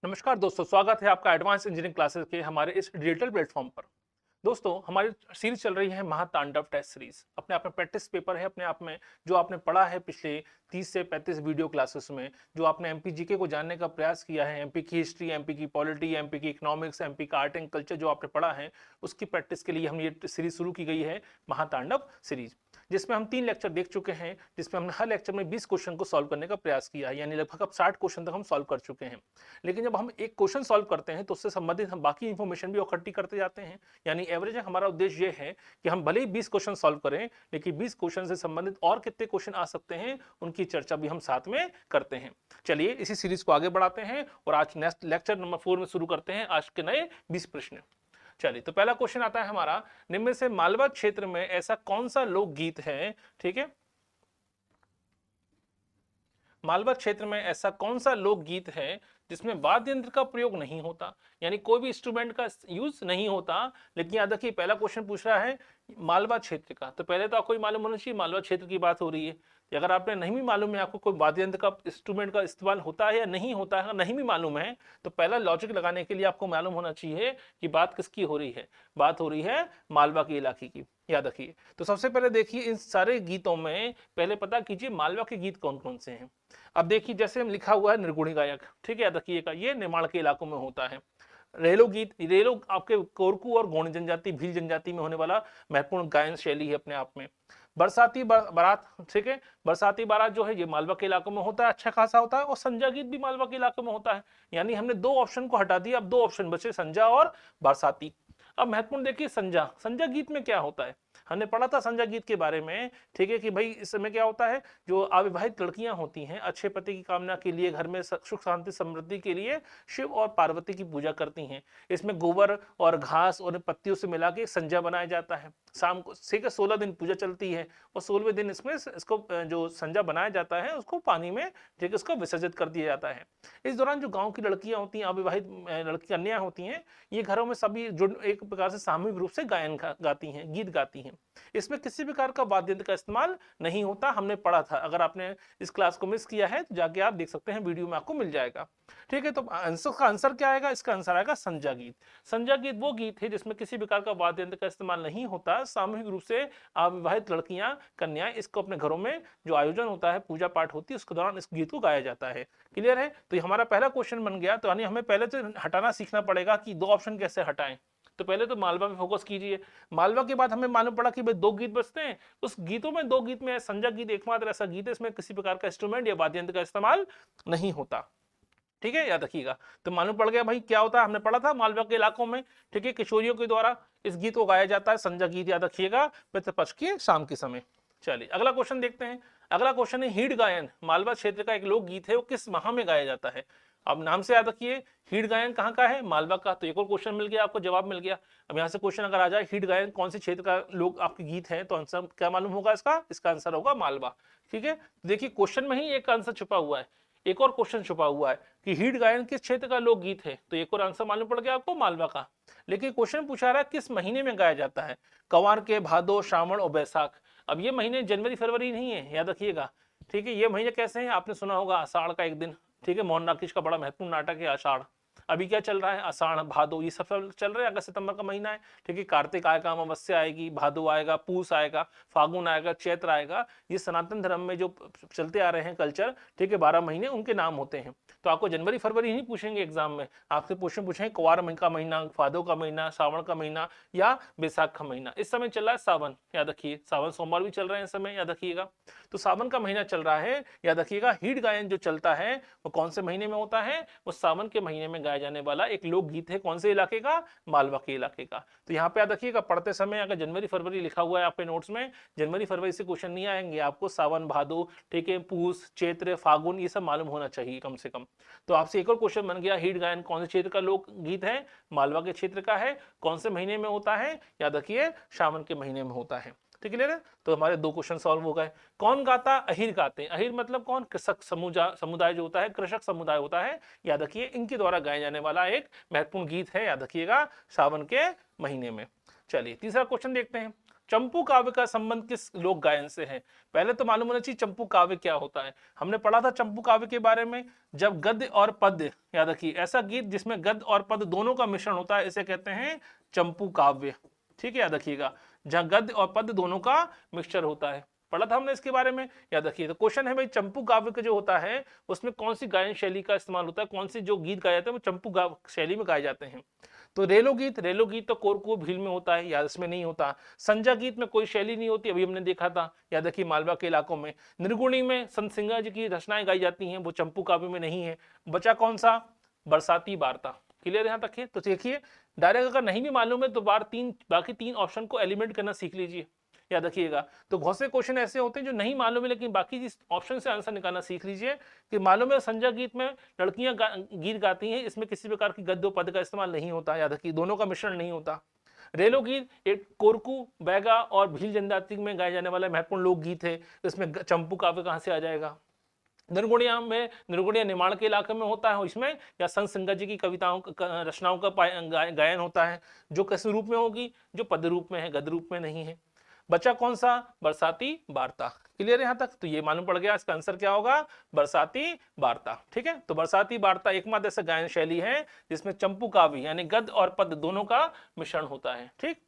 नमस्कार दोस्तों, स्वागत है आपका एडवांस इंजीनियरिंग क्लासेस के हमारे इस डिजिटल प्लेटफॉर्म पर। दोस्तों, हमारी सीरीज चल रही है महातांडव टेस्ट सीरीज। अपने आप में प्रैक्टिस पेपर है अपने आप में, जो आपने पढ़ा है पिछले 30 से 35 वीडियो क्लासेस में, जो आपने एमपी जीके को जानने का प्रयास किया है, एमपी की हिस्ट्री, एमपी की पॉलिटी, एमपी की इकोनॉमिक्स, एमपी का आर्ट एंड कल्चर जो आपने पढ़ा है, उसकी प्रैक्टिस के लिए हमने ये सीरीज शुरू की गई है महातांडव सीरीज, जिसमें हम 3 लेक्चर देख चुके हैं, जिसमें हमने हर लेक्चर में 20 क्वेश्चन को सॉल्व करने का प्रयास किया है, यानी लगभग अब 60 क्वेश्चन तक हम सॉल्व कर चुके हैं। लेकिन जब हम एक क्वेश्चन सॉल्व करते हैं तो उससे संबंधित हम बाकी इंफॉर्मेशन भी इकट्ठी करते जाते हैं, यानी एवरेज हमारा उद्देश्य ये है कि हम भले ही 20 क्वेश्चन सॉल्व करें, लेकिन 20 क्वेश्चन से संबंधित और कितने क्वेश्चन आ सकते हैं उनकी चर्चा भी हम साथ में करते हैं। चलिए इसी सीरीज को आगे बढ़ाते हैं और आज नेक्स्ट लेक्चर नंबर 4 में शुरू करते हैं आज के नए 20 प्रश्न। चलिए, तो पहला क्वेश्चन आता है हमारा, निम्न में से मालवा क्षेत्र में ऐसा कौन सा लोकगीत है, ठीक है, मालवा क्षेत्र में ऐसा कौन सा लोकगीत है जिसमें वाद्य यंत्र का प्रयोग नहीं होता, यानी कोई भी इंस्ट्रूमेंट का यूज नहीं होता। लेकिन याद रखिए, पहला क्वेश्चन पूछ रहा है मालवा क्षेत्र का, तो पहले तो आपको ही मालूम होना चाहिए मालवा क्षेत्र की बात हो रही है। अगर आपने नहीं भी मालूम है आपको कोई वाद्य यंत्र का इंस्ट्रूमेंट का इस्तेमाल होता है या नहीं होता है, अगर नहीं भी मालूम है तो पहला लॉजिक लगाने के लिए आपको मालूम होना चाहिए कि बात किसकी हो रही है। बात हो रही है मालवा के इलाके की, याद रखिए। तो सबसे पहले देखिए, इन सारे गीतों में पहले पता कीजिए मालवा के गीत कौन कौन से हैं। अब देखिए, जैसे हम लिखा हुआ है निर्गुणी गायक, ठीक है, याद रखिएगा, ये निर्माण के इलाकों में होता है। रेलो गीत, रेलो आपके कोरकू और गोंड जनजाति, भील जनजाति में होने वाला महत्वपूर्ण गायन शैली है अपने आप में। बरसाती बारात, ठीक है, बरसाती बारात जो है ये मालवा के इलाकों में होता है, अच्छा खासा होता है, और संजा गीत भी मालवा के इलाकों में होता है। यानी हमने 2 ऑप्शन को हटा दिया, अब 2 ऑप्शन बचे, संजा और बरसाती। अब महत्वपूर्ण देखिए, संजा, संजा गीत में क्या होता है, हमने पढ़ा था संजा गीत के बारे में, ठीक है, कि भाई इस समय क्या होता है, जो अविवाहित लड़कियां होती हैं अच्छे पति की कामना के लिए घर में सुख शांति समृद्धि के लिए शिव और पार्वती की पूजा करती हैं। इसमें गोबर और घास और पत्तियों से मिला के संजा बनाया जाता है। शाम को 16 दिन पूजा चलती है और 16वें दिन इसमें इसको जो संजा बनाया जाता है उसको पानी में, ठीक है, उसको विसर्जित कर दिया जाता है। इस दौरान जो गांव की लड़कियां होती हैं, अविवाहित लड़की कन्या होती हैं, ये घरों में सभी जुड़ एक प्रकार से सामूहिक रूप से गायन गाती हैं, गीत गाती हैं। इसमें किसी प्रकार का वाद्य यंत्र का इस्तेमाल नहीं होता, हमने पढ़ा था। अगर आपने इस क्लास को मिस किया है तो जाके आप देख सकते हैं, वीडियो में आपको मिल जाएगा, ठीक है। तो आंसर का आंसर क्या आएगा, इसका आंसर आएगा संजा गीत। संजा गीत वो गीत है जिसमें किसी प्रकार का वाद्य यंत्र का इस्तेमाल नहीं होता, सामूहिक रूप से अविवाहित लड़कियां कन्याएं इसको अपने घरों में जो आयोजन होता है, पूजा पाठ होती है, उसके दौरान इस गीत को गाया जाता है। क्लियर है, तो ये हमारा पहला क्वेश्चन बन गया। तो यानी हमें पहले तो हटाना सीखना पड़ेगा कि 2 ऑप्शन कैसे हटाएं। तो पहले तो मालवा पे फोकस कीजिए। मालवा के बाद हमें मालूम पड़ा कि भाई 2 गीत बचते हैं, उस गीतों में 2 गीत में संजा गीत एकमात्र ऐसा गीत है इसमें किसी प्रकार का इंस्ट्रूमेंट या वाद्य यंत्र का इस्तेमाल नहीं होता, ठीक है, याद रखिएगा। तो मालूम पड़ गया भाई क्या होता है, हमने पढ़ा था मालवा के इलाकों में, ठीक है, किशोरियों के द्वारा इस गीत को गाया जाता है, संजा गीत, याद रखिएगा, पितृपक्ष के शाम के समय। चलिए अगला क्वेश्चन देखते हैं। अगला क्वेश्चन है हीड़ गायन, मालवा क्षेत्र का एक लोक गीत है, वो किस माह में गाया जाता है। अब नाम से याद रखिए, हीड़ गायन कहाँ का है, मालवा का। तो एक और क्वेश्चन मिल गया आपको, जवाब मिल गया। अब यहाँ से क्वेश्चन अगर आ जाए हीड़ गायन कौन से क्षेत्र का लोक आपके गीत है, तो आंसर क्या मालूम होगा इसका, इसका आंसर होगा मालवा, ठीक है। देखिए क्वेश्चन में ही एक आंसर छुपा हुआ है, एक और क्वेश्चन छुपा हुआ है कि हीड़ गायन किस क्षेत्र का लोक गीत है, तो एक और आंसर मालूम पड़ गया आपको, मालवा का। लेकिन क्वेश्चन पूछा रहा है किस महीने में गाया जाता है, कवार के, भादो, श्रावण और बैसाख। अब ये महीने जनवरी फरवरी नहीं है, याद रखिएगा, ठीक है। ये महीने कैसे हैं, आपने सुना होगा आषाढ़ का एक दिन, ठीक है, मोहन नाकिश का बड़ा महत्वपूर्ण नाटक है आषाढ़। अभी क्या चल रहा है, आषाढ़ भादो ये सब चल रहा है, अगस्त सितंबर का महीना है, ठीक है। कार्तिक आएगा, अमावस्या आएगी, भादो आएगा, पूस आएगा, फागुन आएगा, चैत्र आएगा। ये सनातन धर्म में जो चलते आ रहे हैं कल्चर, ठीक है, 12 महीने उनके नाम होते हैं। तो आपको जनवरी फरवरी नहीं पूछेंगे एग्जाम में, आपसे क्वेश्चन पूछेंगे कुवार का महीना, भादो का महीना, श्रावण का महीना या बैसाख का महीना। इस समय चल रहा है सावन, याद रखिए, सावन सोमवार भी चल रहे हैं इस समय, याद रखिएगा। तो सावन का महीना चल रहा है, याद रखिएगा। हीड़ गायन जो चलता है वो कौन से महीने में होता है, वो सावन के महीने में गाया जाने वाला एक लोक गीत है, कौन से इलाके का, मालवा के इलाके का। तो यहाँ पे याद रखिएगा, पढ़ते समय अगर जनवरी फरवरी लिखा हुआ है आपके नोट्स में, जनवरी फरवरी से क्वेश्चन नहीं आएंगे, आपको सावन भादो, ठीक है, पूस चैत्र फागुन ये सब मालूम होना चाहिए कम से कम। तो आपसे एक और क्वेश्चन बन गया, हीड़ गायन कौन से क्षेत्र का लोक गीत है, मालवा के क्षेत्र का है, कौन से महीने में होता है, याद रखिए सावन के महीने में होता है, ठीक है। तो हमारे 2 क्वेश्चन सॉल्व हो गए। कौन गाता, अहिर गाते हैं। अहिर मतलब कौन, कृषक समुदाय जो होता है, कृषक समुदाय होता है, याद रखिए, इनके द्वारा गाया जाने वाला एक महत्वपूर्ण गीत है, याद रखिएगा, सावन के महीने में। चलिए तीसरा क्वेश्चन देखते हैं। चंपू काव्य का संबंध किस लोक गायन से है? पहले तो मालूम होना चाहिए चंपू काव्य क्या होता है। हमने पढ़ा था चंपू काव्य के बारे में, जब गद्य और पद्य, याद रखिए ऐसा गीत जिसमें गद्य और पद्य दोनों का मिश्रण होता है इसे कहते हैं चंपू काव्य। ठीक है, याद रखिएगा, जहां गद्य और पद्य दोनों का मिक्सचर होता है, पढ़ा था हमने इसके बारे में, याद रखिए। तो क्वेश्चन है भाई चंपू काव्य का जो होता है उसमें कौन सी गायन शैली का इस्तेमाल होता है, कौन से जो गीत गाए जाते हैं वो चंपू शैली में गाए जाते हैं। तो रेलो गीत तो कोरकू भील में होता है, याद इसमें नहीं होता। संजा गीत में कोई शैली नहीं होती, अभी हमने देखा था, याद रखिए मालवा के इलाकों में। निर्गुणी में संत सिंगा जी की रचनाएं गाई जाती हैं, वो चंपू काव्य में नहीं है। बचा कौन सा? बरसाती वार्ता। क्लियर यहाँ तक है? तो देखिए डायरेक्ट अगर नहीं भी मालूम है तो बाकी तीन ऑप्शन को एलिमेंट करना सीख लीजिए, याद रखिएगा। तो बहुत से क्वेश्चन ऐसे होते हैं जो नहीं मालूम है लेकिन बाकी जिस ऑप्शन से आंसर निकालना सीख लीजिए। कि मालूम है संजा गीत में लड़कियां गीत गाती हैं, इसमें किसी प्रकार की गद्य पद का इस्तेमाल नहीं होता, याद रखिए दोनों का मिश्रण नहीं होता। रेलो गीत एक कोरकू, बैगा और भील जनजाति में गाए जाने वाला महत्वपूर्ण लोकगीत है, इसमें चंपू काव्य कहां से आ जाएगा? निर्गुणिया निमाड़ के इलाके में होता है, इसमें या संत सिंगा जी की कविताओं रचनाओं का गायन होता है, जो किस रूप में होगी? जो पद रूप में है, गद्य रूप में नहीं है। बचा कौन सा? बरसाती वार्ता। क्लियर है यहां तक? तो ये मालूम पड़ गया इसका आंसर क्या होगा? बरसाती वार्ता। ठीक है, तो बरसाती वार्ता एकमात्र ऐसा गायन शैली है जिसमें चंपू काव्य यानी गद्य और पद्य दोनों का मिश्रण होता है। ठीक,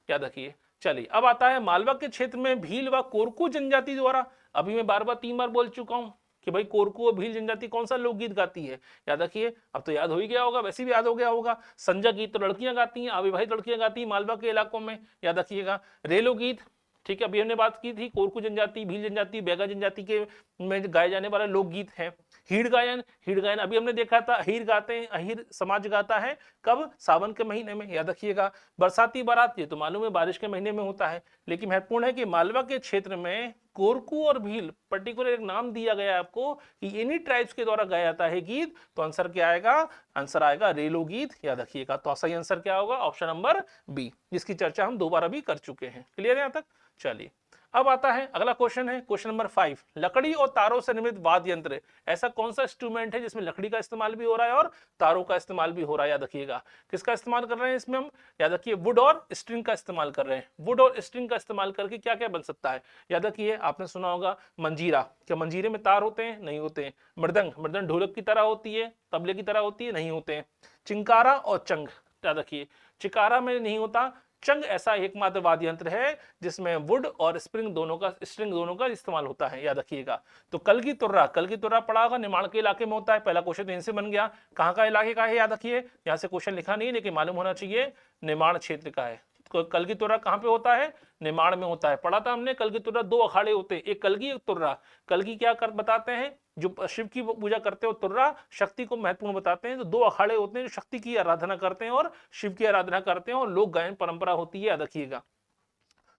याद रखिए। चलिए अब आता है मालवा के क्षेत्र में भील व कोरकू जनजाति द्वारा, अभी मैं बार बार 3 बार बोल चुका हूं कि भाई कोरकू और भील जनजाति कौन सा लोकगीत गाती है, याद रखिए। अब तो याद हो ही गया होगा, वैसे भी याद हो गया होगा। संजा गीत तो लड़कियां गाती हैं, अविवाहित लड़कियां गाती हैं मालवा के इलाकों में, याद रखिएगा। रेलो गीत, ठीक है, अभी हमने बात की थी कोरकू जनजाति, भील जनजाति, बैगा जनजाति के में गाए जाने वाला लोकगीत है। हीड़ गायन अभी हमने देखा था, अहीर गाते हैं, अहीर समाज गाता है, कब? सावन के महीने में, याद रखिएगा। बरसाती बारात, ये तो मालूम है बारिश के महीने में होता है, लेकिन महत्वपूर्ण है कि मालवा के क्षेत्र में कोरकू और भील पर्टिकुलर एक नाम दिया गया है आपको कि इन्हीं ट्राइब्स के द्वारा गाया जाता है गीत। तो आंसर क्या आएगा? आंसर आएगा रेलो गीत, याद रखिएगा। तो सही आंसर क्या होगा? ऑप्शन नंबर बी, जिसकी चर्चा हम 2 बार अभी कर चुके हैं। क्लियर है यहां तक? चलिए अब आता है अगला क्वेश्चन, है क्वेश्चन नंबर 5। लकड़ी और तारों से निर्मित वाद्य यंत्र, ऐसा कौन सा इंस्ट्रूमेंट है जिसमें लकड़ी का इस्तेमाल भी हो रहा है और तारों का इस्तेमाल भी हो रहा है? याद रखिएगा। किसका इस्तेमाल कर रहे हैं इसमें हम? याद रखिए वुड और स्ट्रिंग का इस्तेमाल कर रहे हैं। वुड और स्ट्रिंग का इस्तेमाल करके क्या क्या बन सकता है? याद रखिए आपने सुना होगा मंजीरा, क्या मंजीरे में तार होते हैं? नहीं होते हैं। मृदंग ढोलक की तरह होती है, तबले की तरह होती है? नहीं होते हैं। चिंकारा और चंग, याद रखिए चिकारा में नहीं होता, चंग ऐसा एकमात्र वाद्य यंत्र है जिसमें वुड और स्ट्रिंग दोनों का इस्तेमाल होता है, याद रखिएगा। तो कलगी तुर्रा पड़ा होगा, निमाड़ के इलाके में होता है। पहला क्वेश्चन तो इनसे बन गया, कहाँ का इलाके का है? याद रखिए, यहाँ से क्वेश्चन लिखा नहीं लेकिन मालूम होना चाहिए निमाड़ क्षेत्र का है। कलगी तुर्रा कहाँ पे होता है? निमाड़ में होता है। पढ़ा था हमने कलगी तुर्रा 2 अखाड़े होते हैं, एक कलगी एक तुर्रा। कलगी क्या कर बताते हैं? जो शिव की पूजा करते हो, तुर्रा शक्ति को महत्वपूर्ण बताते हैं। तो 2 अखाड़े होते हैं जो शक्ति की आराधना करते हैं और शिव की आराधना करते हैं, और लोक गायन परंपरा होती है, याद रखिएगा।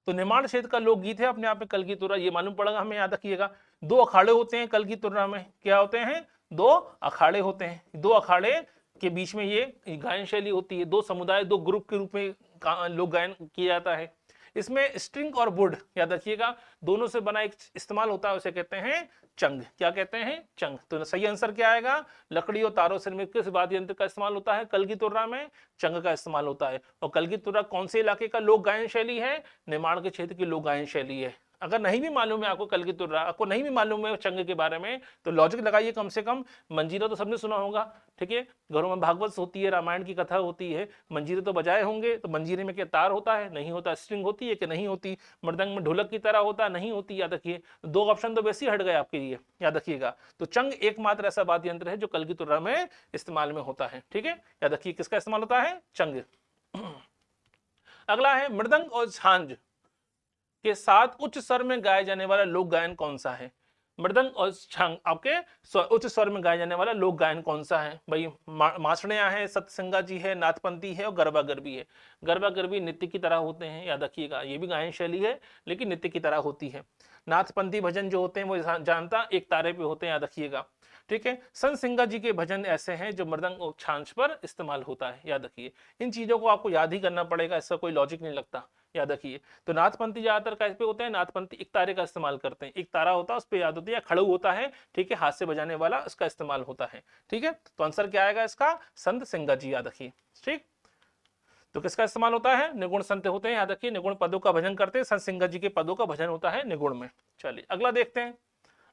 तो निमाड़ क्षेत्र का लोकगीत है अपने आप में कलगी तुर्रा, ये मालूम पड़ेगा हमें, याद रखिएगा। 2 अखाड़े होते हैं कलगी तुर्रा में, क्या होते हैं? 2 अखाड़े होते हैं। 2 अखाड़े के बीच में ये गायन शैली होती है, 2 समुदाय 2 ग्रुप के रूप में लोक गायन किया जाता है। इसमें स्ट्रिंग और वुड, याद रखिएगा, दोनों से बना एक इस्तेमाल होता है, उसे कहते हैं चंग। क्या कहते हैं? चंग। तो सही आंसर क्या आएगा? लकड़ी और तारों से निर्मित किस वाद्य यंत्र का इस्तेमाल होता है कलगी तुर्रा में? चंग का इस्तेमाल होता है। और कलगी तुर्रा कौन से इलाके का लोक गायन शैली है? निमाड़ के क्षेत्र की लोक गायन शैली है। अगर नहीं भी मालूम है आपको कलगी तुर्रा, आपको नहीं भी मालूम है चंग के बारे में, तो लॉजिक लगाइए कम से कम। मंजीरा तो सबने सुना होगा, ठीक है, घरों में भागवत होती है, रामायण की कथा होती है, मंजीरे तो बजाए होंगे। तो मंजीरे में क्या तार होता है? नहीं होता। स्ट्रिंग होती है कि नहीं होती? मृदंग में ढोलक की तरह होता है? नहीं होती, याद रखिए। 2 ऑप्शन तो वैसे ही हट गए आपके लिए, याद रखिएगा। तो चंग एकमात्र ऐसा वाद्य यंत्र है जो कलगी तुर्रा में इस्तेमाल में होता है, ठीक है, याद रखिए किसका इस्तेमाल होता है? चंग। अगला है मृदंग और झांझ के साथ उच्च स्वर में गाए जाने वाला लोक गायन कौन सा है? मृदंग और झांझ आपके उच्च स्वर में गाए जाने वाला लोक गायन कौन सा है? भाई मासड़िया है, सतसंगा जी है, नाथपंथी है और गरबा गरबी है। गरबा गरबी नृत्य की तरह होते हैं, याद रखिएगा, ये भी गायन शैली है लेकिन नृत्य की तरह होती है। नाथपंथी भजन जो होते हैं वो जानता एक तारे पे होते हैं, याद रखिएगा, ठीक है। संत सिंगा जी के भजन ऐसे हैं जो मृदंग और झांझ पर इस्तेमाल होता है, याद रखिए। इन चीजों को आपको याद ही करना पड़ेगा, इसका कोई लॉजिक नहीं लगता, याद रखिए। तो नाथपंथी ज्यादातर कैसे पे होते हैं? नाथपंथी एक तारे का इस्तेमाल करते हैं, एक तारा होता है उस पर याद होती है, खड़ू होता है, ठीक है, हाथ से बजाने वाला, उसका इस्तेमाल होता है, ठीक है। तो आंसर क्या आएगा इसका? संत सिंगा जी, याद रखिए, ठीक। तो किसका इस्तेमाल होता है? निगुण संत होते हैं, याद रखिए, निगुण पदों का भजन करते हैं, संत सिंह जी के पदों का भजन होता है निगुण में। चलिए अगला देखते हैं।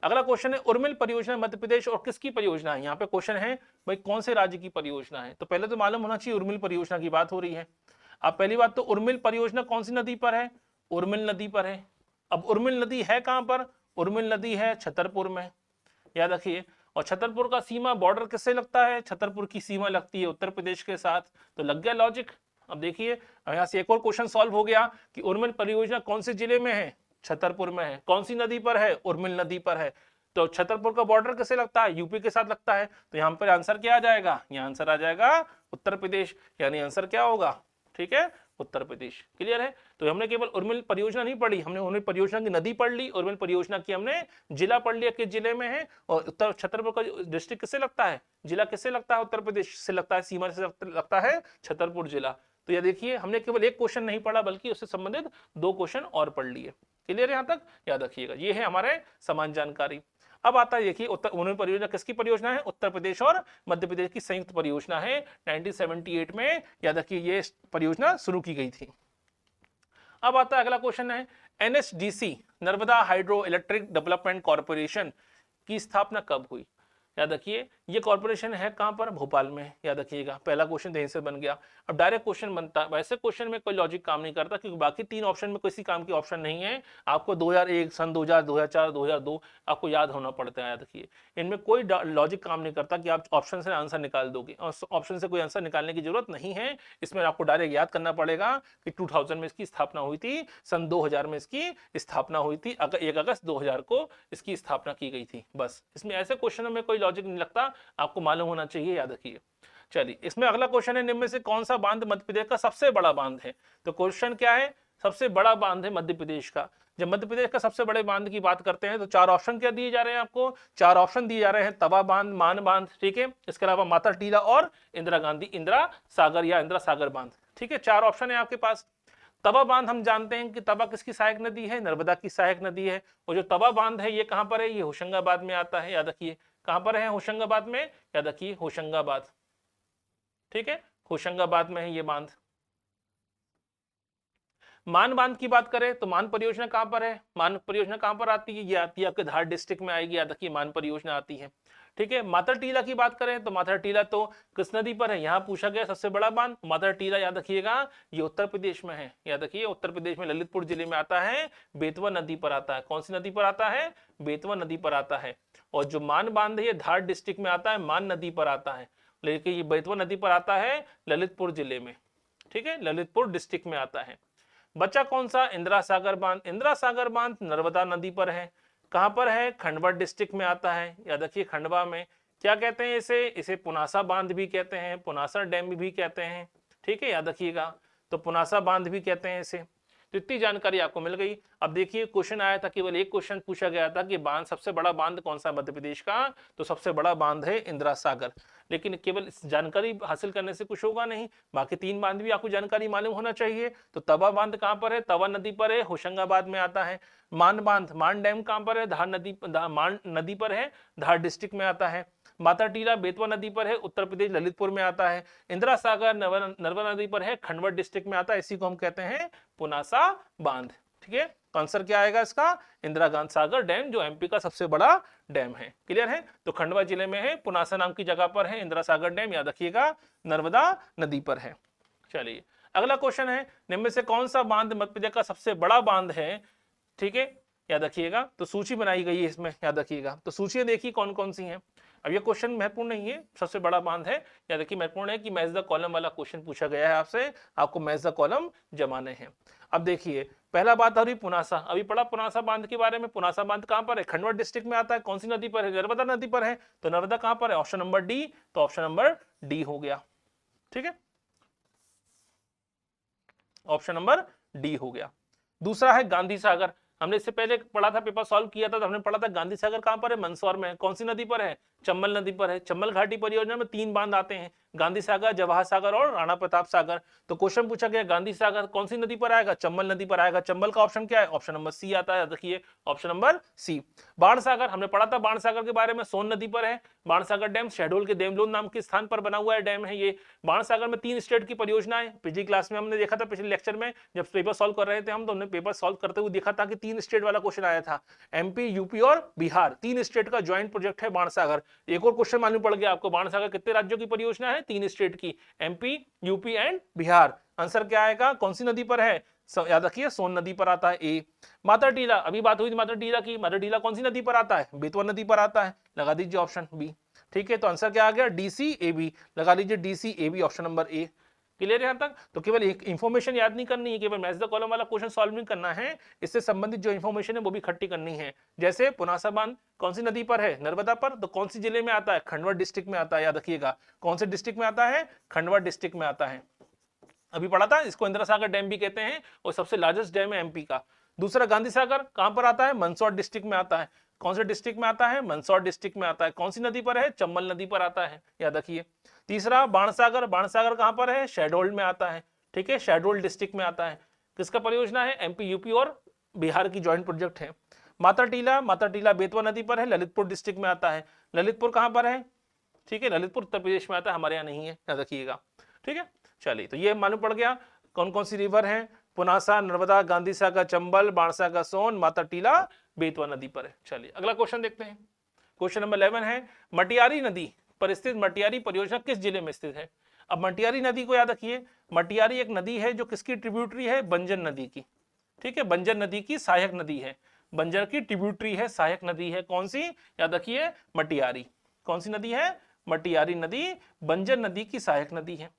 अगला क्वेश्चन है उर्मिल परियोजना मध्य प्रदेश और किसकी परियोजना है? यहाँ पे क्वेश्चन है भाई कौन से राज्य की परियोजना है? तो पहले तो मालूम होना चाहिए उर्मिल परियोजना की बात हो रही है। अब पहली बात तो उर्मिल परियोजना कौन सी नदी पर है? उर्मिल नदी पर है। अब उर्मिल नदी है कहां पर? उर्मिल नदी है छतरपुर में, याद रखिए। और छतरपुर का सीमा बॉर्डर किससे लगता है? छतरपुर की सीमा लगती है उत्तर प्रदेश के साथ। तो लग गया लॉजिक। अब देखिए यहां से एक और क्वेश्चन सॉल्व हो गया कि उर्मिल परियोजना कौन से जिले में है? छतरपुर में है। कौन सी नदी पर है? उर्मिल नदी पर है। तो छतरपुर का बॉर्डर किससे लगता है? यूपी के साथ लगता है। तो यहाँ पर आंसर क्या आ जाएगा? यहाँ आंसर आ जाएगा उत्तर प्रदेश, यानी आंसर क्या होगा? ठीक है, उत्तर प्रदेश। क्लियर है? तो हमने केवल उर्मिल परियोजना नहीं पढ़ी, हमने उर्मिल परियोजना की नदी पढ़ ली, उर्मिल परियोजना की हमने जिला पढ़ लिया किस जिले में है। और उत्तर छतरपुर का डिस्ट्रिक्ट किससे लगता है? जिला किससे लगता है? उत्तर प्रदेश से लगता है, सीमा से लगता है छतरपुर जिला। तो ये देखिए हमने केवल एक क्वेश्चन नहीं पढ़ा बल्कि उससे संबंधित 2 क्वेश्चन और पढ़ लिए। क्लियर है? यहां तक याद रखिएगा। ये है हमारे समान जानकारी। अब आता है देखिए उर्मिल परियोजना किसकी परियोजना है? उत्तर प्रदेश और मध्य प्रदेश की संयुक्त परियोजना है। 1978 में याद रखिए ये परियोजना शुरू की गई थी। अब आता है अगला क्वेश्चन है NHDC Narmada hydro electric development corporation की स्थापना कब हुई? याद रखिए ये कॉर्पोरेशन है कहां पर? भोपाल में, याद रखिएगा। पहला क्वेश्चन यहीं से बन गया। अब डायरेक्ट क्वेश्चन बनता है, वैसे क्वेश्चन में कोई लॉजिक काम नहीं करता क्योंकि बाकी 3 ऑप्शन में किसी काम की ऑप्शन नहीं है। आपको 2001, सन 2000, 2004, 2002 आपको याद होना पड़ता है, याद रखिए। इनमें कोई लॉजिक काम नहीं करता कि आप ऑप्शन से आंसर निकाल दोगे, और ऑप्शन से कोई आंसर निकालने की जरूरत नहीं है। इसमें आपको डायरेक्ट याद करना पड़ेगा कि 2000 में इसकी स्थापना हुई थी, सन 2000 में इसकी स्थापना हुई थी, 1 अगस्त 2000 को इसकी स्थापना की गई थी। बस इसमें ऐसे क्वेश्चनों में कोई लॉजिक नहीं लगता, आपको मालूम होना चाहिए, याद रखिए। चलिए इसमें अगला क्वेश्चन है निम्न में से कौन सा बांध मध्य प्रदेश का सबसे बड़ा बांध है? तो क्वेश्चन क्या है? सबसे बड़ा बांध है मध्य प्रदेश का। जब मध्य प्रदेश का सबसे बड़े बांध की बात करते हैं तो 4 ऑप्शन क्या दिए जा रहे हैं आपको? 4 ऑप्शन दिए जा रहे हैं, तवा बांध, मान बांध, ठीक है, इसके अलावा माता टीला और इंदिरा सागर या इंदिरा सागर बांध। ठीक है, 4 ऑप्शन है आपके पास। तवा बांध हम जानते हैं कि तवा किसकी सहायक नदी है? नर्मदा की सहायक नदी है। और जो तवा बांध है ये कहां पर है? ये होशंगाबाद में आता है, याद रखिए। कहां पर है? होशंगाबाद में, याद रखिए होशंगाबाद। ठीक है, होशंगाबाद में है ये बांध। मान बांध की बात करें तो मान परियोजना कहां पर है? मान परियोजना कहां पर आती है? ये आती है आपके धार डिस्ट्रिक्ट में आएगी, याद रखिए मान परियोजना आती है। ठीक है, माता टीला की बात करें तो माता टीला तो किस नदी पर है? यहाँ पूछा गया सबसे बड़ा बांध माता टीला, याद रखिएगा ये उत्तर प्रदेश में है, याद रखिए उत्तर प्रदेश में ललितपुर जिले में आता है, बेतवा नदी पर आता है। कौन सी नदी पर आता है? बेतवा नदी पर आता है। और जो मान बांध है ये धार डिस्ट्रिक्ट में आता है, मान नदी पर आता है, लेकिन ये बेतवा नदी पर आता है ललितपुर जिले में। ठीक है, ललितपुर डिस्ट्रिक्ट में आता है। बचा कौन सा? इंदिरा सागर बांध। इंदिरा सागर बांध नर्मदा नदी पर है। कहां पर है? खंडवा डिस्ट्रिक्ट में आता है, याद रखिए खंडवा में। क्या कहते हैं इसे? इसे पुनासा बांध भी कहते हैं, पुनासा डैम भी कहते हैं। ठीक है, याद रखिएगा, तो पुनासा बांध भी कहते हैं इसे। तो इतनी जानकारी आपको मिल गई। अब देखिए क्वेश्चन आया था, केवल एक क्वेश्चन पूछा गया था कि बांध सबसे बड़ा बांध कौन सा मध्य प्रदेश का? तो सबसे बड़ा बांध है इंदिरा सागर। लेकिन केवल इस जानकारी हासिल करने से कुछ होगा नहीं, बाकी 3 बांध भी आपको जानकारी मालूम होना चाहिए। तो तवा बांध कहां पर है? तवा नदी पर है, होशंगाबाद में आता है। मान बांध, मान डैम कहां पर है? मान नदी पर है, धार डिस्ट्रिक्ट में आता है। माता टीला बेतवा नदी पर है, उत्तर प्रदेश ललितपुर में आता है। इंदिरा सागर नर्मदा नदी पर है, खंडवा डिस्ट्रिक्ट में आता है। इसी को हम कहते हैं पुनासा बांध। ठीक है, आंसर क्या आएगा इसका? इंदिरा सागर डैम, जो एमपी का सबसे बड़ा डैम है। क्लियर है? तो खंडवा जिले में है, पुनासा नाम की जगह पर है इंदिरा सागर डैम, याद रखिएगा नर्मदा नदी पर है। चलिए अगला क्वेश्चन है निम्न में से कौन सा बांध मध्य प्रदेश का सबसे बड़ा बांध है? ठीक है, याद रखिएगा। तो सूची बनाई गई है इसमें, याद रखिएगा। तो सूची देखिए कौन कौन सी हैं। अब ये क्वेश्चन महत्वपूर्ण नहीं है, सबसे बड़ा बांध है, याद रखिए महत्वपूर्ण है कि मैच द कॉलम वाला क्वेश्चन पूछा गया है आपसे, आपको मैच द कॉलम जमाने हैं। अब देखिए पहला बात आ रही पुनासा, अभी पढ़ा पुनासा बांध के बारे में। पुनासा बांध कहां पर है? खंडवा डिस्ट्रिक्ट में आता है। कौन सी नदी पर है? नर्मदा नदी पर है। तो नर्मदा कहां पर है? ऑप्शन नंबर डी, तो ऑप्शन नंबर डी हो गया। ठीक है, ऑप्शन नंबर डी हो गया। दूसरा है गांधी सागर। हमने इससे पहले पढ़ा था, पेपर सॉल्व किया था, तो हमने पढ़ा था गांधी सागर कहां पर है? मंदसौर में। कौन सी नदी पर है? चंबल नदी पर है। चंबल घाटी परियोजना में 3 बांध आते हैं, गांधी सागर, जवाहर सागर और राणा प्रताप सागर। तो क्वेश्चन पूछा गया गांधी सागर कौन सी नदी पर आएगा, चंबल नदी पर आएगा। चंबल का ऑप्शन क्या है, ऑप्शन नंबर सी आता है, देखिए ऑप्शन नंबर सी। बाण सागर हमने पढ़ा था, बाण सागर के बारे में, सोन नदी पर है। बाण सागर डैम शहडोल के देवलोन नाम के स्थान पर बना हुआ है डैम है ये। बाण सागर में 3 स्टेट की परियोजना है। पिछली क्लास में हमने देखा था, पिछले लेक्चर में जब पेपर सॉल्व कर रहे थे हम, तो हमने पेपर सॉल्व करते हुए देखा था कि 3 स्टेट वाला क्वेश्चन आया था। एमपी, यूपी और बिहार, 3 स्टेट का ज्वाइंट प्रोजेक्ट है बाण सागर। एक और क्वेश्चन मालूम पड़ गया आपको, बाण सागर कितने राज्यों की परियोजना है, 3 स्टेट की, MP, UP and Bihar. Answer क्या आएगा, कौन सी नदी पर है, याद रखिए सोन नदी पर आता है ए। माता टीला, अभी बात हुई थी माता टीला की, माता टीला कौन सी नदी पर आता है, बेतवा नदी पर आता है, लगा दीजिए ऑप्शन बी। ठीक है, तो आंसर क्या आ गया, डीसी ए बी, लगा लीजिए DC A B, option number A. Clear है यहां तक। तो केवल एक इंफॉर्मेशन याद नहीं करनी है, केवल मैच द कॉलम वाला क्वेश्चन सॉल्व नहीं करना है, इससे संबंधित जो इंफॉर्मेशन है वो भी इकट्ठी करनी है। जैसे पुनासा बांध कौन सी नदी पर है, नर्मदा पर, तो कौन सी जिले में आता है, खंडवा डिस्ट्रिक्ट में आता है, याद रखिएगा कौन से डिस्ट्रिक्ट में आता है, खंडवा डिस्ट्रिक्ट में आता है। अभी पढ़ा था, इसको इंदिरा सागर डैम भी कहते हैं और सबसे लार्जेस्ट डैम है एमपी का। दूसरा गांधी सागर कहां पर आता है, मंदसौर डिस्ट्रिक्ट में आता है। कौन से डिस्ट्रिक्ट में आता है, मंदसौर डिस्ट्रिक्ट में आता है। कौन सी नदी पर है, चंबल नदी पर आता है, याद रखिए। तीसरा बाण सागर, बाण सागर कहां पर है, शहडोल में आता है। ठीक है, शहडोल डिस्ट्रिक्ट में आता है। किसका परियोजना है, एमपी, यूपी और बिहार की ज्वाइंट प्रोजेक्ट है। माता टीला, माता टीला बेतवा नदी पर है, ललितपुर डिस्ट्रिक्ट में आता है। ललितपुर कहां पर है, ठीक है, ललितपुर उत्तर प्रदेश में आता है, हमारे यहाँ नहीं है, याद रखिएगा। ठीक है, चलिए, तो ये मालूम पड़ गया कौन कौन सी रिवर है, पुनासा, नर्मदा, गांधी सागर, चंबल, बाणसा का सोन, माता टीला बेतवा नदी पर है। चलिए अगला क्वेश्चन देखते हैं। क्वेश्चन नंबर 11 है, मटियारी नदी पर स्थित मटियारी परियोजना किस जिले में स्थित है। अब मटियारी नदी को याद रखिए, मटियारी एक नदी है जो किसकी ट्रिब्यूटरी है, बंजर नदी की। ठीक है, बंजर नदी की सहायक नदी है, बंजर की ट्रिब्यूटरी है, सहायक नदी है, कौन सी, याद रखिए मटियारी। कौन सी नदी है, मटियारी नदी बंजर नदी की सहायक नदी है।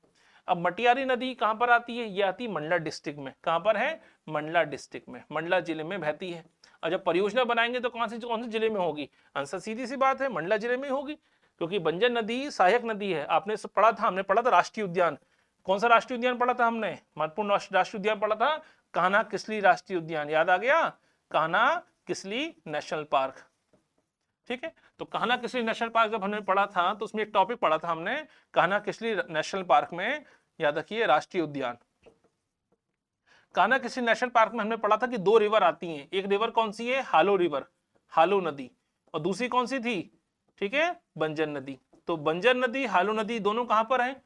अब मटियारी नदी कहां पर आती है, ये आती है मंडला डिस्ट्रिक्ट में। कहां पर है, मंडला डिस्ट्रिक्ट में, मंडला जिले में बहती है। और जब परियोजना बनाएंगे तो कौन से जिले में होगी, आंसर सीधी सी बात है, मंडला जिले में होगी, क्योंकि बंजर नदी सहायक नदी है। आपने पढ़ा था, हमने पढ़ा था राष्ट्रीय उद्यान, कौन सा राष्ट्रीय उद्यान पढ़ा था हमने, महत्वपूर्ण राष्ट्रीय उद्यान पढ़ा था, कान्हा किसली राष्ट्रीय उद्यान, याद आ गया, कान्हा किसली नेशनल पार्क। ठीक है, तो कान्हा किसली नेशनल पार्क जब हमने पढ़ा था तो उसमें एक टॉपिक पढ़ा था हमने, कान्हा किसली नेशनल पार्क में, याद रखिए राष्ट्रीय उद्यान। कान्हा किसली नेशनल पार्क में हमने पढ़ा था कि 2 रिवर आती हैं, एक रिवर कौन सी है, हालो रिवर, हालो नदी, और दूसरी कौन सी थी, ठीक है, बंजर नदी। तो बंजर नदी, हालो नदी दोनों कहां पर है,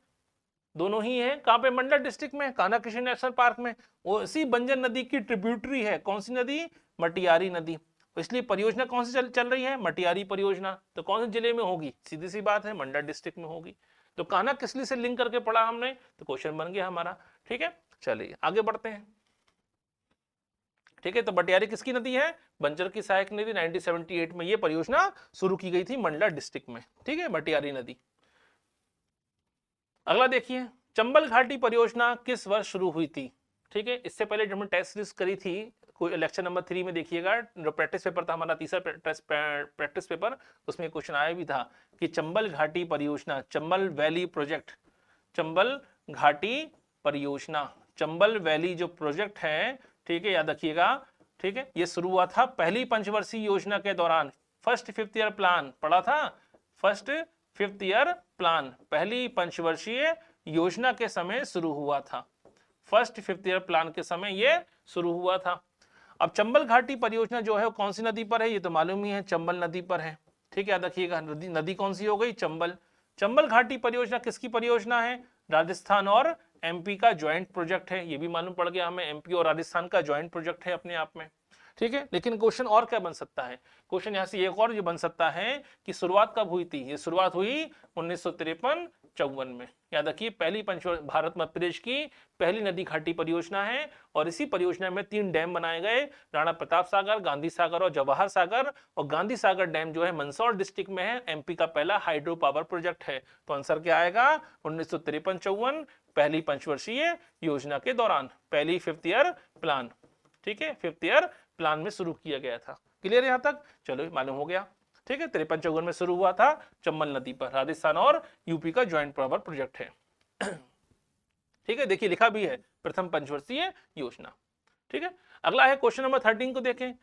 दोनों ही है, कहां पे, मंडला डिस्ट्रिक्ट में, कान्हा किसली नेशनल पार्क में। उसी बंजर नदी की ट्रिब्यूटरी है कौन सी नदी, मटियारी नदी। इसलिए परियोजना कौन सी चल रही है, मटियारी परियोजना। तो कौन से जिले में होगी, सीधी सी बात है, मंडला डिस्ट्रिक्ट में होगी। तो कान्हा किसली से लिंक करके पढ़ा हमने, तो क्वेश्चन बन गया हमारा। ठीक है, चलिए आगे बढ़ते हैं। ठीक है, तो मटियारी किसकी नदी है, बंजर की सहायक नदी। 1978 में ये परियोजना शुरू की गई थी मंडला डिस्ट्रिक्ट में। ठीक है, मटियारी नदी। अगला देखिए, चंबल घाटी परियोजना किस वर्ष शुरू हुई थी। ठीक है, इससे पहले जब हमने टेस्ट सीरीज करी थी, कोई लेक्चर नंबर 3 में देखिएगा, जो प्रैक्टिस पेपर था हमारा, तीसरा प्रैक्टिस पेपर, उसमें क्वेश्चन आया भी था कि चंबल घाटी परियोजना, चंबल वैली प्रोजेक्ट, चंबल घाटी परियोजना, चंबल वैली जो प्रोजेक्ट है, ठीक है, याद रखिएगा। ठीक है, ये शुरू हुआ था पहली पंचवर्षीय योजना के दौरान, फर्स्ट 5th ईयर प्लान पढ़ा था, फर्स्ट 5th ईयर प्लान, पहली पंचवर्षीय योजना के समय शुरू हुआ था, फर्स्ट 5th ईयर प्लान के समय ये शुरू हुआ था। अब चंबल घाटी परियोजना जो है वो कौन सी नदी पर है, ये तो मालूम ही है, चंबल नदी पर है। ठीक है, याद रखिएगा, नदी कौन सी हो गई, चंबल। चंबल घाटी परियोजना किसकी परियोजना है, राजस्थान और एमपी का ज्वाइंट प्रोजेक्ट है, ये भी मालूम पड़ गया हमें, एमपी और राजस्थान का ज्वाइंट प्रोजेक्ट है अपने आप में। ठीक है, लेकिन क्वेश्चन और क्या बन सकता है, क्वेश्चन यहाँ से एक और ये बन सकता है कि शुरुआत कब हुई थी, ये शुरुआत हुई 1953-54 में। याद रखिए, पहली भारत मध्य प्रदेश की पहली नदी घाटी परियोजना है, और इसी परियोजना में 3 डैम बनाए गए, राणा प्रताप सागर, गांधी सागर और जवाहर सागर। और गांधी सागर डैम जो है मंदसौर डिस्ट्रिक्ट में है, एमपी का पहला हाइड्रो पावर प्रोजेक्ट है। तो आंसर क्या आएगा, 1953-54, पहली पंचवर्षीय योजना के दौरान, पहली 5th ईयर प्लान। ठीक है, 5th ईयर प्लान में शुरू किया गया था। क्लियर यहां तक, चलो मालूम हो गया। ठीक है, 53-54 में शुरू हुआ था, चंबल नदी पर, राजस्थान और यूपी का ज्वाइंट पावर प्रोजेक्ट है। ठीक है, देखिए लिखा भी है प्रथम पंचवर्षीय योजना। ठीक है, अगला है क्वेश्चन नंबर 13 को देखें,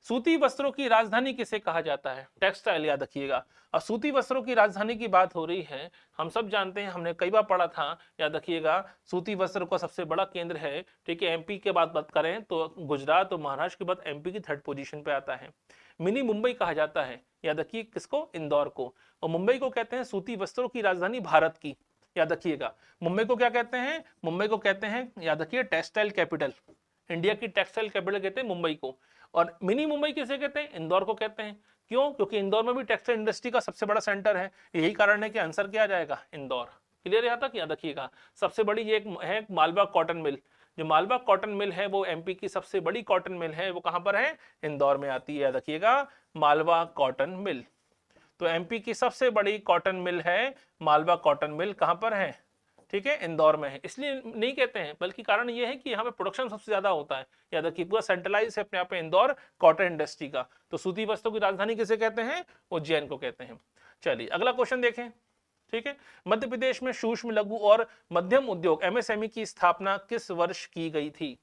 सूती वस्त्रों की राजधानी किसे कहा जाता है? टेक्सटाइल, याद रखिएगा। और सूती वस्त्रों की राजधानी की बात हो रही है, हम सब जानते हैं, हमने कई बार पढ़ा था, याद रखिएगा। सूती वस्त्र का सबसे बड़ा केंद्र है, ठीक है, एमपी के बात करें तो गुजरात और महाराष्ट्र के बाद एमपी की 3rd पोजीशन पे आता है। मिनी मुंबई कहा जाता है, याद रखिए किसको? इंदौर को। और मुंबई को कहते हैं सूती वस्त्रों की राजधानी भारत की, याद रखिएगा। मुंबई को क्या कहते हैं? मुंबई को कहते हैं, याद रखिए, टेक्सटाइल कैपिटल। इंडिया की टेक्सटाइल कैपिटल कहते हैं मुंबई को। और मिनी मुंबई किसे कहते हैं? इंदौर को कहते हैं। क्यों? क्योंकि इंदौर में भी टेक्सटाइल इंडस्ट्री का सबसे बड़ा सेंटर है। यही कारण है कि आंसर क्या आ जाएगा? इंदौर। क्लियर है यहाँ तक? याद रखिएगा। सबसे बड़ी ये एक है मालवा कॉटन मिल। जो मालवा कॉटन मिल है वो एमपी की सबसे बड़ी कॉटन मिल है, वो कहां पर है? इंदौर में आती है, याद रखिएगा, मालवा कॉटन मिल। तो एमपी की सबसे बड़ी कॉटन मिल है मालवा कॉटन मिल, कहां पर है? ठीक है, इंदौर में है। इसलिए नहीं कहते हैं, बल्कि कारण ये है कि यहाँ पे प्रोडक्शन सबसे ज्यादा होता है, याद रखिए, पूरा सेंट्रलाइज है अपने यहाँ पे इंदौर कॉटन इंडस्ट्री का। तो सूती वस्त्रों की राजधानी किसे कहते हैं? उज्जैन को कहते हैं। चलिए अगला क्वेश्चन देखें। ठीक है, मध्य प्रदेश में सूक्ष्म लघु और मध्यम उद्योग एमएसएमई की स्थापना किस वर्ष की गई थी?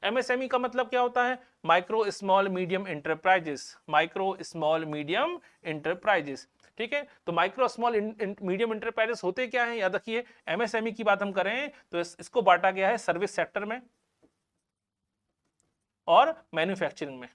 एमएसएमई का मतलब क्या होता है? Micro small medium enterprises. Micro small medium enterprises, ठीक है। तो माइक्रो स्मॉल मीडियम इंटरप्राइजेस होते क्या है? याद रखिए, एमएसएमई की बात हम करें तो इसको बांटा गया है सर्विस सेक्टर में और मैन्युफैक्चरिंग में।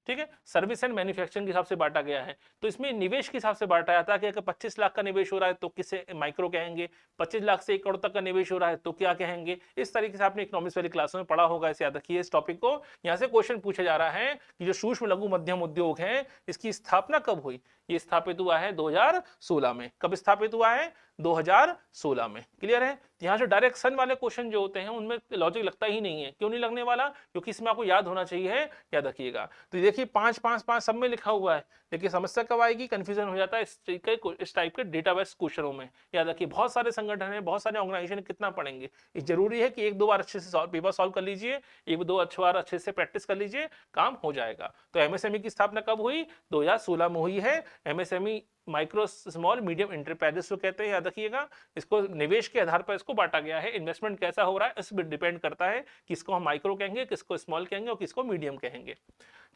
ठीक है, सर्विस एंड मैन्युफैक्चरिंग के हिसाब से बांटा गया है। तो इसमें निवेश के हिसाब से बांटा जाता है कि अगर 25 लाख का निवेश हो रहा है तो किसे माइक्रो कहेंगे, 25 लाख से 1 करोड़ तक का निवेश हो रहा है तो क्या कहेंगे। इस तरीके से आपने इकोनॉमिक्स वाली क्लासों में पढ़ा होगा, इसे याद रखिए इस टॉपिक को। यहाँ से क्वेश्चन पूछा जा रहा है कि जो सूक्ष्म लघु मध्यम उद्योग है इसकी स्थापना कब हुई? ये स्थापित हुआ है 2016 में। कब स्थापित हुआ है? 2016 में। क्लियर है? यहाँ से डायरेक्ट सन वाले क्वेश्चन जो होते हैं उनमें लॉजिक लगता ही नहीं है। क्यों नहीं लगने वाला? क्योंकि इसमें आपको याद होना चाहिए, याद रखिएगा। तो देखिए 5 5 5 सब में लिखा हुआ है, लेकिन समस्या कब आएगी? कंफ्यूजन हो जाता है इस टाइप के डेटा बेस्ड क्वेश्चनों में। याद रखिए, बहुत सारे संगठन है, बहुत सारे ऑर्गेनाइजेशन, कितना पढ़ेंगे? ये जरूरी है कि 1-2 बार अच्छे से पेपर सॉल्व कर लीजिए, 1-2 अच्छे बार अच्छे से प्रैक्टिस कर लीजिए, काम हो जाएगा। तो एमएसएमई की स्थापना कब हुई? 2016 में हुई है। MSME micro small medium enterprises को कहते हैं, याद रखिएगा। इसको निवेश के आधार पर इसको बांटा गया है, इन्वेस्टमेंट कैसा हो रहा है इस पर डिपेंड करता है, किसको हम माइक्रो कहेंगे, किसको स्मॉल कहेंगे और किसको मीडियम कहेंगे।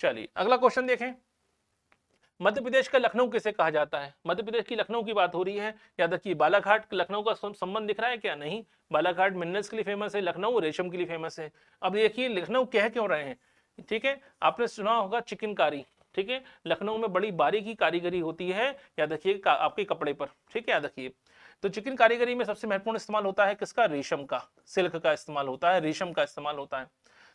चलिए अगला क्वेश्चन देखें। मध्य प्रदेश का लखनऊ किसे कहा जाता है? मध्य प्रदेश की लखनऊ की बात हो रही है, याद रखिए। बालाघाट लखनऊ का संबंध दिख रहा है क्या? नहीं। बालाघाट मिनरल्स के लिए फेमस है, लखनऊ रेशम के लिए फेमस है। अब देखिए लखनऊ कह क्यों रहे हैं, ठीक है। आपने सुना होगा चिकनकारी, ठीक है। लखनऊ में बड़ी बारीकी कारीगरी होती है, याद रखिए, आपके कपड़े पर, ठीक है, याद रखिए। तो चिकन कारीगरी में सबसे महत्वपूर्ण इस्तेमाल होता है किसका? रेशम का, सिल्क का इस्तेमाल होता है, रेशम का इस्तेमाल होता है।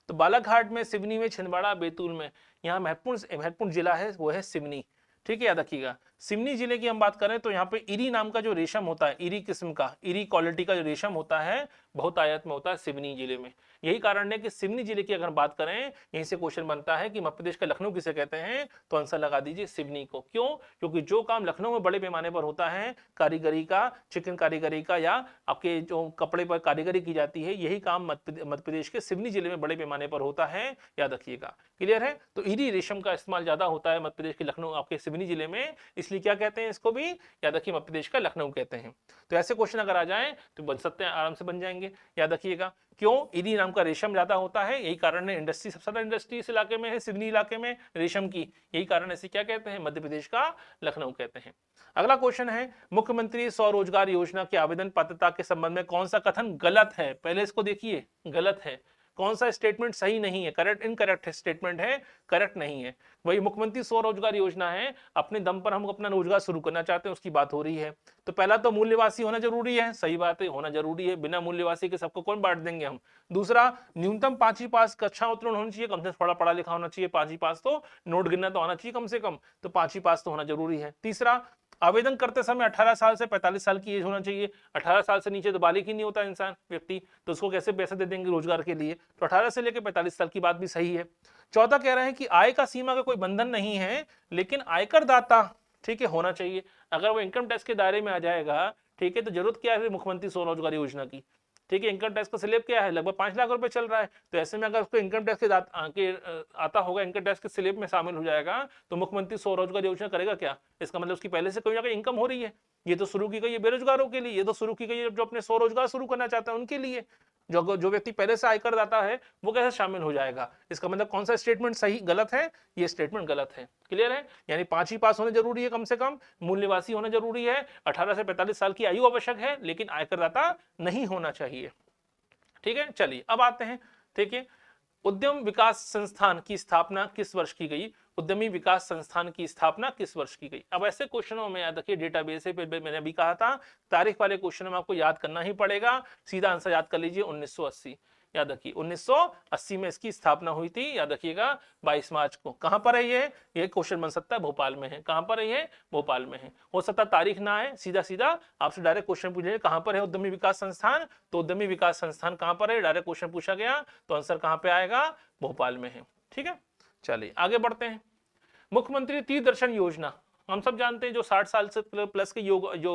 तो बालाघाट में, सिवनी में, छिंदवाड़ा, बैतूल में, यहाँ महत्वपूर्ण जिला है वो है सिवनी, ठीक है, याद रखिएगा। सिवनी जिले की हम बात करें तो यहाँ पे इरी नाम का जो रेशम होता है, इरी किस्म का, इरी क्वालिटी का जो रेशम होता है, बहुत आयात में होता है सिवनी जिले में। यही कारण है कि सिवनी जिले की अगर बात करें, यहीं से क्वेश्चन बनता है कि मध्य प्रदेश का लखनऊ किसे कहते हैं, तो आंसर लगा दीजिए सिवनी को। क्यों? क्योंकि जो काम लखनऊ में बड़े पैमाने पर होता है, कारीगरी का, चिकन कारीगरी का, या आपके जो कपड़े पर कारीगरी की जाती है, यही काम मध्य प्रदेश के सिवनी जिले में बड़े पैमाने पर होता है, याद रखिएगा। क्लियर है? तो इरी रेशम का इस्तेमाल ज्यादा होता है मध्य प्रदेश के लखनऊ, आपके सिवनी जिले में, इसलिए क्या कहते हैं इसको भी, याद रखिए, मध्य प्रदेश का लखनऊ कहते हैं। तो ऐसे क्वेश्चन अगर आ जाएं तो बन सकते हैं, आराम से बन जाएंगे, याद रखिएगा। क्यों? इरी नाम का रेशम ज्यादा होता है, यही कारण है। इंडस्ट्री सबसे ज्यादा इंडस्ट्री इस इलाके में है, सिवनी इलाके में रेशम की, यही कारण ऐसे क्या कहते हैं, मध्य प्रदेश का लखनऊ कहते हैं। अगला क्वेश्चन है, मुख्यमंत्री स्वरोजगार योजना के आवेदन पात्रता के संबंध में कौन सा कथन गलत है? पहले इसको देखिए, गलत है। कौन सा स्टेटमेंट सही नहीं है? करेक्ट, इनकरेक्ट स्टेटमेंट है, करेक्ट नहीं है। वही मुख्यमंत्री स्वरोजगार योजना है, अपने दम पर हम अपना रोजगार शुरू करना चाहते हैं, उसकी बात हो रही है। तो पहला तो मूल निवासी होना जरूरी है, सही बात है, होना जरूरी है, बिना मूल निवासी के सबको कौन बांट देंगे हम। दूसरा, न्यूनतम 5वीं पास कक्षा उत्तीर्ण होना चाहिए, कम से थोड़ा पढ़ा लिखा होना चाहिए, 5वीं पास तो नोट गिनना तो आना चाहिए कम से कम, तो 5वीं पास तो होना जरूरी है। तीसरा, आवेदन करते समय 18 साल से 45 साल की एज होना चाहिए। 18 साल से नीचे तो बालिग ही नहीं होता इंसान, व्यक्ति, तो उसको कैसे पैसे दे देंगे रोजगार के लिए। तो 18 से लेकर 45 साल की बात भी सही है। चौथा कह रहे हैं कि आय का सीमा का कोई बंधन नहीं है, लेकिन आयकर दाता, ठीक है, होना चाहिए। अगर वो इनकम टैक्स के दायरे में आ जाएगा, ठीक है, तो जरूरत क्या है मुख्यमंत्री स्वरोजगार योजना की, ठीक है। इनकम टैक्स का स्लैब क्या है? लगभग 5 लाख रुपए चल रहा है। तो ऐसे में अगर उसको इनकम टैक्स के आता होगा, इनकम टैक्स के स्लैब में शामिल हो जाएगा, तो मुख्यमंत्री स्वरोजगार योजना करेगा क्या? इसका मतलब उसकी पहले से कोई ना कोई इनकम हो रही है। ये तो शुरू की गई है बेरोजगारों के लिए, ये तो शुरू की गई है जो अपने स्वरोजगार शुरू करना चाहते हैं उनके लिए। जो जो व्यक्ति पहले से आयकर दाता है वो कैसे शामिल हो जाएगा? इसका मतलब कौन सा स्टेटमेंट सही गलत है? ये स्टेटमेंट गलत है। क्लियर है? यानी 5वीं पास होना जरूरी है, कम से कम मूल निवासी होना जरूरी है, 18 से 45 साल की आयु आवश्यक है, लेकिन आयकर दाता नहीं होना चाहिए। ठीक है, चलिए अब आते हैं। ठीक है, उद्यम विकास संस्थान की स्थापना किस वर्ष की गई? उद्यमी विकास संस्थान की स्थापना किस वर्ष की गई? अब ऐसे क्वेश्चनों में याद रखिए, डेटाबेस से मैंने अभी कहा था तारीख वाले क्वेश्चन में आपको याद करना ही पड़ेगा। सीधा आंसर याद कर लीजिए 1980। याद रखिए 1980 में इसकी स्थापना हुई थी। याद रखिएगा 22 मार्च को। कहां पर है ये क्वेश्चन बन सकता है, भोपाल में है। कहां पर है ये? भोपाल में है। हो सकता है तारीख ना आए, सीधा सीधा आपसे डायरेक्ट क्वेश्चन पूछे कहां पर है उद्यमी विकास संस्थान, तो उद्यमी विकास संस्थान कहां पर है, डायरेक्ट क्वेश्चन पूछा गया तो आंसर कहां पे आएगा? भोपाल में है। ठीक है, चलिए आगे बढ़ते हैं। मुख्यमंत्री तीर्थ दर्शन योजना, हम सब जानते हैं जो 60 साल से प्लस के जो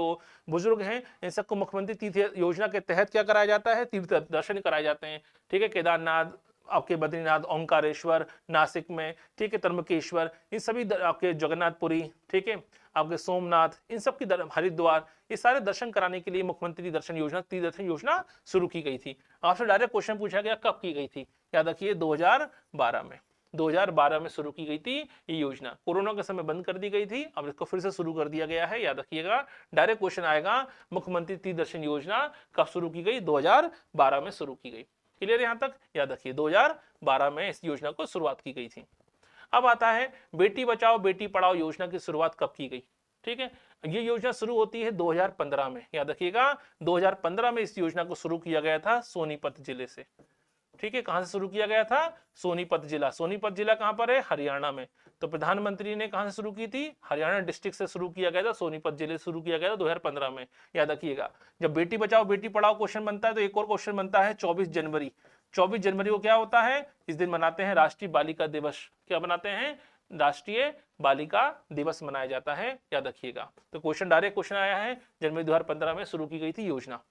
बुजुर्ग हैं इन सबको मुख्यमंत्री तीर्थ योजना के तहत क्या कराया जाता है? तीर्थ दर्शन कराए जाते हैं। ठीक है, केदारनाथ, आपके बद्रीनाथ, ओंकारेश्वर नासिक में, ठीक है, त्र्यंबकेश्वर, इन सभी आपके जगन्नाथपुरी, ठीक है, आपके सोमनाथ, इन सब की हरिद्वार, ये सारे दर्शन कराने के लिए मुख्यमंत्री दर्शन योजना, तीर्थ दर्शन योजना शुरू की गई थी। आपसे डायरेक्ट क्वेश्चन पूछा गया कब की गई थी? याद रखिए 2012 में। 2012 में शुरू की गई थी ये योजना। कोरोना के समय बंद कर दी गई थी, अब इसको फिर से शुरू कर दिया गया है। याद रखिएगा डायरेक्ट क्वेश्चन आएगा, मुख्यमंत्री तीर्थ दर्शन योजना कब शुरू की गई? 2012 में शुरू की गई। क्लियर यहां तक? याद रखिए 2012 में इस योजना को शुरुआत की गई थी। अब आता है बेटी बचाओ बेटी पढ़ाओ योजना की शुरुआत कब की गई? ठीक है, ये योजना शुरू होती है 2015 में। याद रखिएगा 2015 में इस योजना को शुरू किया गया था सोनीपत जिले से। ठीक है, कहां से शुरू किया गया था? सोनीपत जिला। सोनीपत जिला कहां पर है? हरियाणा में। तो प्रधानमंत्री ने कहां से शुरू की थी? हरियाणा डिस्ट्रिक्ट से शुरू किया गया था, सोनीपत जिले से शुरू किया गया था 2015 में। याद रखिएगा जब बेटी बचाओ बेटी पढ़ाओ क्वेश्चन बनता है तो एक और क्वेश्चन बनता है 24 जनवरी। 24 जनवरी को क्या होता है? इस दिन मनाते हैं राष्ट्रीय बालिका दिवस। क्या बनाते हैं? राष्ट्रीय बालिका दिवस मनाया जाता है। याद रखिएगा, तो क्वेश्चन डायरेक्ट क्वेश्चन आया है, जनवरी 2015 में शुरू की गई थी योजना।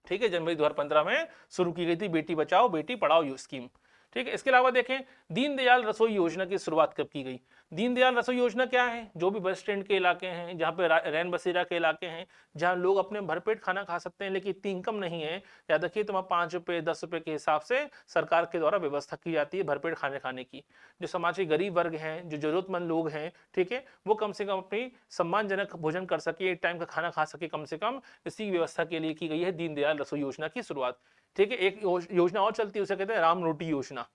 ठीक है, जनवरी 2015 में शुरू की गई थी बेटी बचाओ बेटी पढ़ाओ स्कीम। ठीक है, इसके अलावा देखें दीनदयाल रसोई योजना की शुरुआत कब की गई? दीनदयाल रसोई योजना क्या है? जो भी बस स्टैंड के इलाके हैं, जहाँ पे रैन बसेरा के इलाके हैं, जहाँ लोग अपने भरपेट खाना खा सकते हैं लेकिन इतनी इनकम नहीं है, याद रखिए तो वहाँ 5 रुपये 10 रुपये के हिसाब से सरकार के द्वारा व्यवस्था की जाती है भरपेट खाने खाने की। जो समाज के गरीब वर्ग हैं, जो जरूरतमंद लोग हैं, ठीक है, वो कम से कम अपनी सम्मानजनक भोजन कर सके, एक टाइम का खाना खा सके कम से कम, इसी व्यवस्था के लिए की गई है दीनदयाल रसोई योजना की शुरुआत। ठीक है, एक योजना और चलती है, उसे कहते हैं राम रोटी योजना।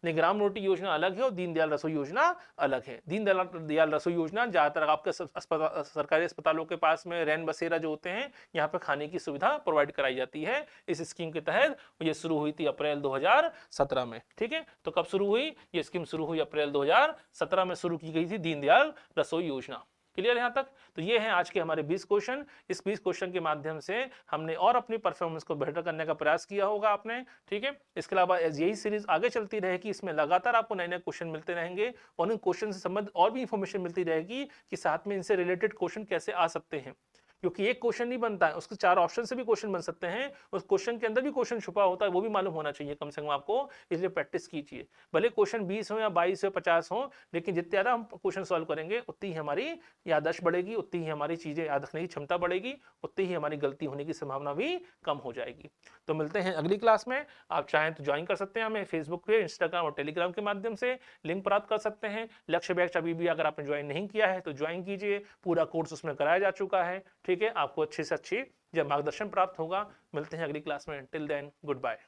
लेकिन राम रोटी योजना अलग है और दीनदयाल रसोई योजना अलग है। दीनदयाल रसोई योजना ज्यादातर आपके सरकारी अस्पतालों के पास में रैन बसेरा जो होते हैं, यहाँ पे खाने की सुविधा प्रोवाइड कराई जाती है। इस स्कीम के तहत ये शुरू हुई थी अप्रैल 2017 में। ठीक है, तो कब शुरू हुई ये स्कीम? शुरू हुई अप्रैल 2017 में शुरू की गई थी दीनदयाल रसोई योजना। क्लियर यहां तक? तो ये हैं आज के हमारे 20 क्वेश्चन। इस 20 क्वेश्चन के माध्यम से हमने और अपनी परफॉर्मेंस को बेहतर करने का प्रयास किया होगा आपने। ठीक है, इसके अलावा यही सीरीज आगे चलती रहेगी, इसमें लगातार आपको नए नए क्वेश्चन मिलते रहेंगे और उन क्वेश्चन से संबंधित और भी इंफॉर्मेशन मिलती रहेगी कि साथ में इनसे रिलेटेड क्वेश्चन कैसे आ सकते हैं। क्योंकि एक क्वेश्चन नहीं बनता है, उसके 4 ऑप्शन से भी क्वेश्चन बन सकते हैं, उस क्वेश्चन के अंदर भी क्वेश्चन छुपा होता है, वो भी मालूम होना चाहिए कम से कम आपको। इसलिए प्रैक्टिस कीजिए, भले क्वेश्चन 20 हो या 22 हो 50 हो, लेकिन जितने ज्यादा हम क्वेश्चन सॉल्व करेंगे उतनी ही हमारी याददाश्त बढ़ेगी, उतनी ही हमारी चीजें याद रखने की क्षमता बढ़ेगी, उतनी ही हमारी गलती होने की संभावना भी कम हो जाएगी। तो मिलते हैं अगली क्लास में। आप चाहें तो ज्वाइन कर सकते हैं हमें फेसबुक पे, इंस्टाग्राम और टेलीग्राम के माध्यम से, लिंक प्राप्त कर सकते हैं। लक्ष्य बैच अभी भी अगर आपने ज्वाइन नहीं किया है तो ज्वाइन कीजिए, पूरा कोर्स उसमें कराया जा चुका है। ठीक है, आपको अच्छी से अच्छी जब मार्गदर्शन प्राप्त होगा। मिलते हैं अगली क्लास में, टिल देन गुड बाय।